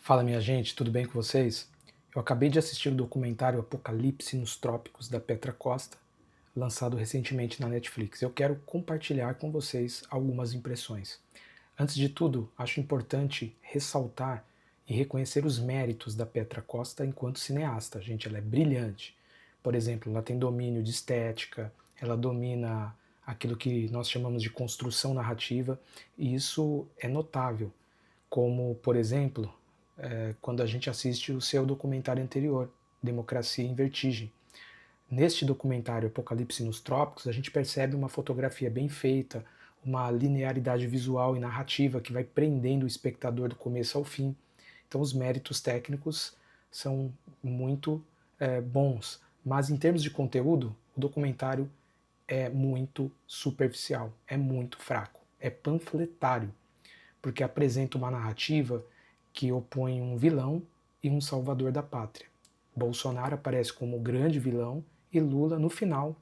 Fala, minha gente, tudo bem com vocês? Eu acabei de assistir o documentário Apocalipse nos Trópicos, da Petra Costa, lançado recentemente na Netflix. Eu quero compartilhar com vocês algumas impressões. Antes de tudo, acho importante ressaltar e reconhecer os méritos da Petra Costa enquanto cineasta. Gente, ela é brilhante. Por exemplo, ela tem domínio de estética, ela domina aquilo que nós chamamos de construção narrativa, e isso é notável. Como, por exemplo, quando a gente assiste o seu documentário anterior, Democracia em Vertigem. Neste documentário Apocalipse nos Trópicos, a gente percebe uma fotografia bem feita, uma linearidade visual e narrativa que vai prendendo o espectador do começo ao fim. Então os méritos técnicos são muito bons, mas em termos de conteúdo, o documentário é muito superficial, é muito fraco, é panfletário, porque apresenta uma narrativa que opõe um vilão e um salvador da pátria. Bolsonaro aparece como o grande vilão e Lula, no final,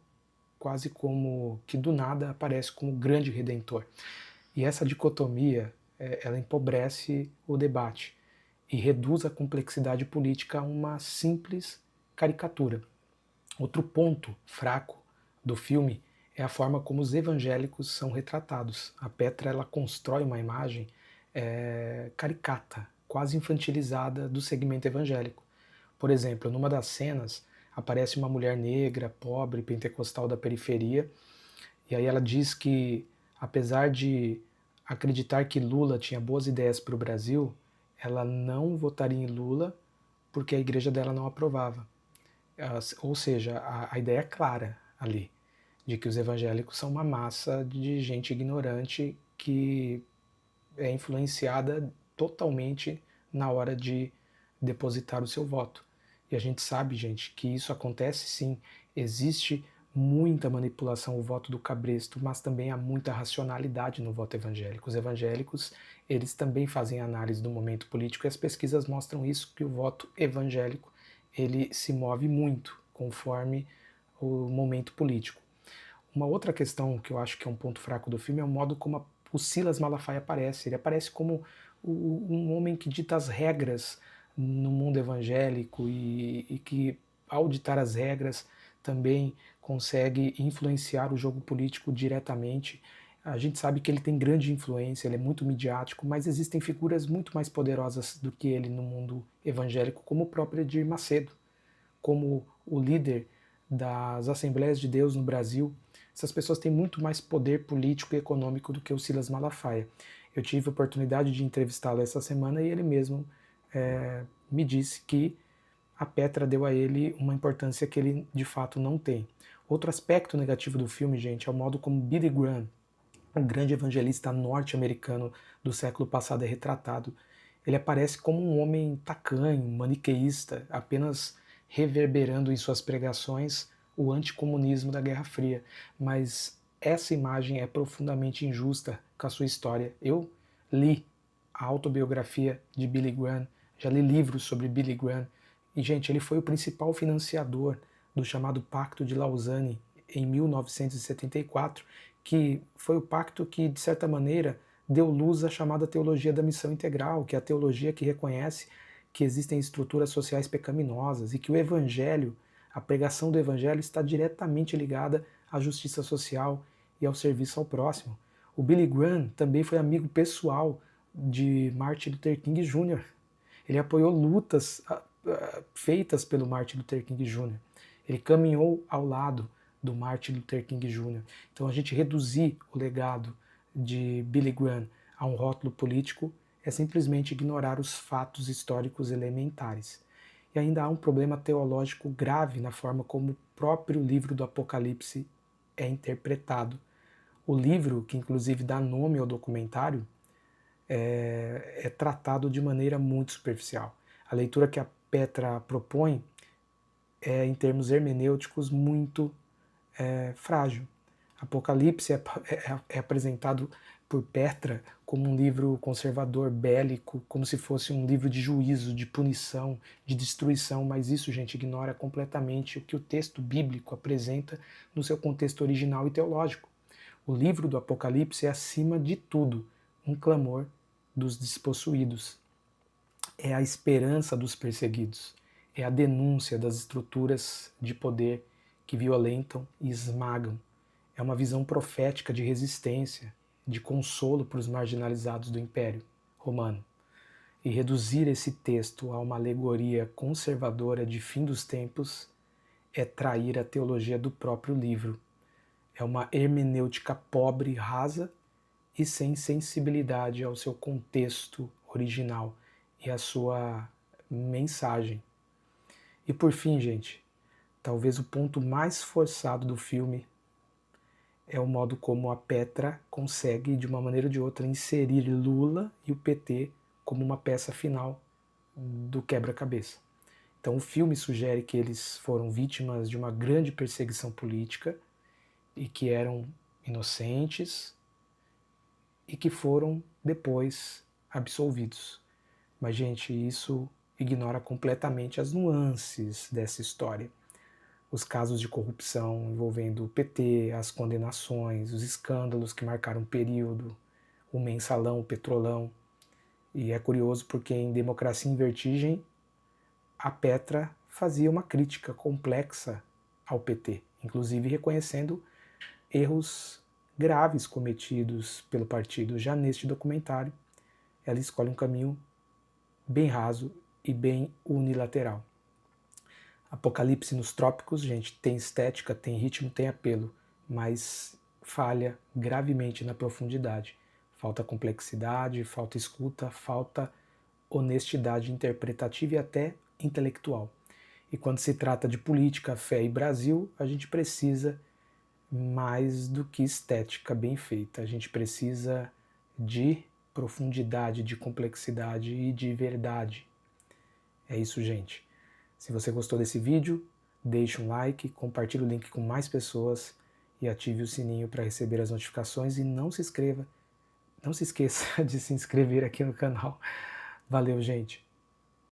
quase como que do nada aparece como o grande redentor. E essa dicotomia, ela empobrece o debate e reduz a complexidade política a uma simples caricatura. Outro ponto fraco do filme é a forma como os evangélicos são retratados. A Petra ela constrói uma imagem caricata, quase infantilizada do segmento evangélico. Por exemplo, numa das cenas aparece uma mulher negra, pobre, pentecostal da periferia, e aí ela diz que, apesar de acreditar que Lula tinha boas ideias para o Brasil, ela não votaria em Lula porque a igreja dela não aprovava. Ou seja, a ideia é clara ali, de que os evangélicos são uma massa de gente ignorante que é influenciada totalmente na hora de depositar o seu voto. E a gente sabe, gente, que isso acontece sim. Existe muita manipulação no voto do cabresto, mas também há muita racionalidade no voto evangélico. Os evangélicos, eles também fazem análise do momento político e as pesquisas mostram isso, que o voto evangélico, ele se move muito conforme o momento político. Uma outra questão que eu acho que é um ponto fraco do filme é o modo como o Silas Malafaia aparece. Ele aparece como um homem que dita as regras no mundo evangélico e que, ao ditar as regras, também consegue influenciar o jogo político diretamente. A gente sabe que ele tem grande influência, ele é muito midiático, mas existem figuras muito mais poderosas do que ele no mundo evangélico, como o próprio Edir Macedo, como o líder das Assembleias de Deus no Brasil. Essas pessoas têm muito mais poder político e econômico do que o Silas Malafaia. Eu tive a oportunidade de entrevistá-lo essa semana e ele mesmo me disse que a Petra deu a ele uma importância que ele de fato não tem. Outro aspecto negativo do filme, gente, é o modo como Billy Graham, o grande evangelista norte-americano do século passado, é retratado. Ele aparece como um homem tacanho, maniqueísta, apenas reverberando em suas pregações o anticomunismo da Guerra Fria. Mas essa imagem é profundamente injusta com a sua história. Eu li a autobiografia de Billy Graham, já li livros sobre Billy Graham, e, gente, ele foi o principal financiador do chamado Pacto de Lausanne em 1974, que foi o pacto que, de certa maneira, deu luz à chamada teologia da missão integral, que é a teologia que reconhece que existem estruturas sociais pecaminosas e que o evangelho, a pregação do evangelho, está diretamente ligada à justiça social e ao serviço ao próximo. O Billy Graham também foi amigo pessoal de Martin Luther King Jr. Ele apoiou lutas feitas pelo Martin Luther King Jr. Ele caminhou ao lado do Martin Luther King Jr. Então a gente reduzir o legado de Billy Graham a um rótulo político é simplesmente ignorar os fatos históricos elementares. E ainda há um problema teológico grave na forma como o próprio livro do Apocalipse é interpretado. O livro, que inclusive dá nome ao documentário, é tratado de maneira muito superficial. A leitura que a Petra propõe é, em termos hermenêuticos, muito frágil. Apocalipse é apresentado por Petra como um livro conservador, bélico, como se fosse um livro de juízo, de punição, de destruição, mas isso, gente, ignora completamente o que o texto bíblico apresenta no seu contexto original e teológico. O livro do Apocalipse é, acima de tudo, um clamor dos despossuídos. é a esperança dos perseguidos, é a denúncia das estruturas de poder que violentam e esmagam. É uma visão profética de resistência, de consolo para os marginalizados do Império Romano. E reduzir esse texto a uma alegoria conservadora de fim dos tempos é trair a teologia do próprio livro. É uma hermenêutica pobre, rasa e sem sensibilidade ao seu contexto original e à sua mensagem. E por fim, gente, talvez o ponto mais forçado do filme é o modo como a Petra consegue, de uma maneira ou de outra, inserir Lula e o PT como uma peça final do quebra-cabeça. Então o filme sugere que eles foram vítimas de uma grande perseguição política e que eram inocentes e que foram depois absolvidos. Mas, gente, isso ignora completamente as nuances dessa história. Os casos de corrupção envolvendo o PT, as condenações, os escândalos que marcaram o período, o mensalão, o petrolão. E é curioso porque em Democracia em Vertigem, a Petra fazia uma crítica complexa ao PT, inclusive reconhecendo erros graves cometidos pelo partido. Já neste documentário, ela escolhe um caminho bem raso e bem unilateral. Apocalipse nos Trópicos, gente, tem estética, tem ritmo, tem apelo, mas falha gravemente na profundidade. Falta complexidade, falta escuta, falta honestidade interpretativa e até intelectual. E quando se trata de política, fé e Brasil, a gente precisa mais do que estética bem feita. A gente precisa de profundidade, de complexidade e de verdade. É isso, gente. Se você gostou desse vídeo, deixe um like, compartilhe o link com mais pessoas e ative o sininho para receber as notificações e não se esqueça de se inscrever aqui no canal. Valeu, gente!